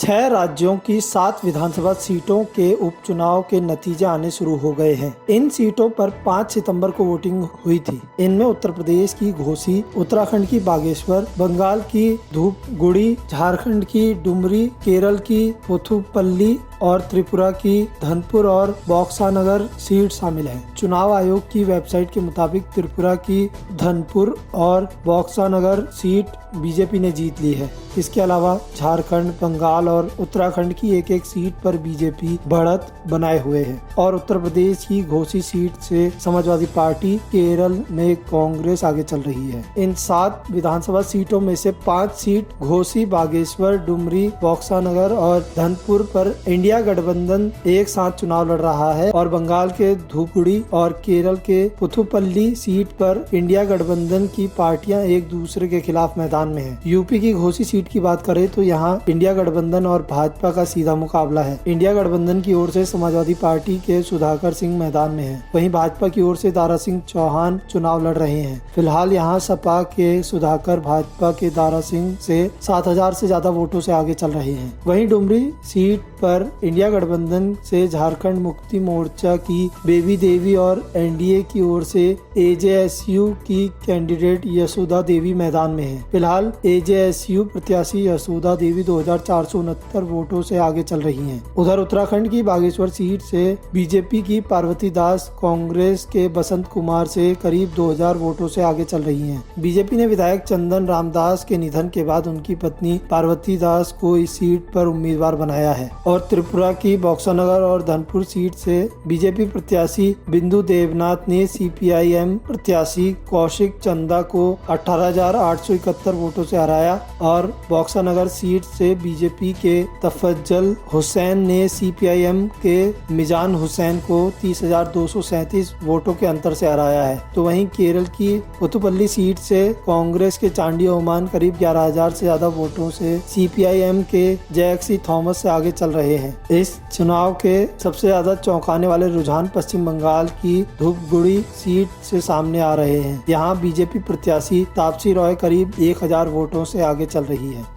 6 राज्यों की 7 विधानसभा सीटों के उपचुनाव के नतीजे आने शुरू हो गए हैं। इन सीटों पर 5 सितंबर को वोटिंग हुई थी। इनमें उत्तर प्रदेश की घोसी, उत्तराखंड की बागेश्वर, बंगाल की धूपगुड़ी, झारखंड की डुमरी, केरल की पुथुपल्ली और त्रिपुरा की धनपुर और बॉक्सानगर सीट शामिल है। चुनाव आयोग की वेबसाइट के मुताबिक त्रिपुरा की धनपुर और बॉक्सानगर सीट बीजेपी ने जीत ली है। इसके अलावा झारखंड, बंगाल और उत्तराखंड की एक सीट पर बीजेपी बढ़त बनाए हुए है और उत्तर प्रदेश की घोसी सीट से समाजवादी पार्टी, केरल में कांग्रेस आगे चल रही है। इन 7 विधानसभा सीटों में से 5 सीट घोसी, बागेश्वर, डुमरी, बॉक्सानगर और धनपुर पर इंडिया गठबंधन एक साथ चुनाव लड़ रहा है और बंगाल के धूपगुड़ी और केरल के पुथुपल्ली सीट पर इंडिया गठबंधन की पार्टियां एक दूसरे के खिलाफ मैदान में है। यूपी की घोसी सीट की बात करें तो यहाँ इंडिया गठबंधन और भाजपा का सीधा मुकाबला है। इंडिया गठबंधन की ओर से समाजवादी पार्टी के सुधाकर सिंह मैदान में है, वहीं भाजपा की ओर से दारा सिंह चौहान चुनाव लड़ रहे हैं। फिलहाल यहाँ सपा के सुधाकर भाजपा के दारा सिंह से 7,000 से ज्यादा वोटों से आगे चल रहे हैं। वहीं डुमरी सीट पर इंडिया गठबंधन से झारखंड मुक्ति मोर्चा की बेबी देवी और एनडीए की ओर से एजेएसयू की कैंडिडेट यशोदा देवी मैदान में है। फिलहाल एजेएसयू प्रत्याशी यशोदा देवी 2,469 वोटों से आगे चल रही हैं। उधर उत्तराखंड की बागेश्वर सीट से बीजेपी की पार्वती दास कांग्रेस के बसंत कुमार से करीब 2,000 वोटों से आगे चल रही हैं। बीजेपी ने विधायक चंदन रामदास के निधन के बाद उनकी पत्नी पार्वती दास को इस सीट पर उम्मीदवार बनाया है और त्रिपुरा की बॉक्सानगर और धनपुर सीट से बीजेपी प्रत्याशी बिंदु देवनाथ ने सीपीआईएम प्रत्याशी कौशिक चंदा को 18,871 वोटों से हराया और बॉक्सानगर सीट से बीजेपी के तफज्जल हुसैन ने सीपीआईएम के मिजान हुसैन को 30,237 वोटों के अंतर से हराया है। तो वहीं केरल की पुथुपल्ली सीट से कांग्रेस के चांडी ओमान करीब 11,000 से ज्यादा वोटों से सीपीआईएम के जैक्सी थॉमस से आगे चल रहे हैं। इस चुनाव के सबसे ज्यादा चौंकाने वाले रुझान पश्चिम बंगाल की धूपगुड़ी सीट से सामने आ रहे हैं। यहाँ बीजेपी प्रत्याशी तापसी रॉय करीब 1,000 वोटों से आगे चल रही है।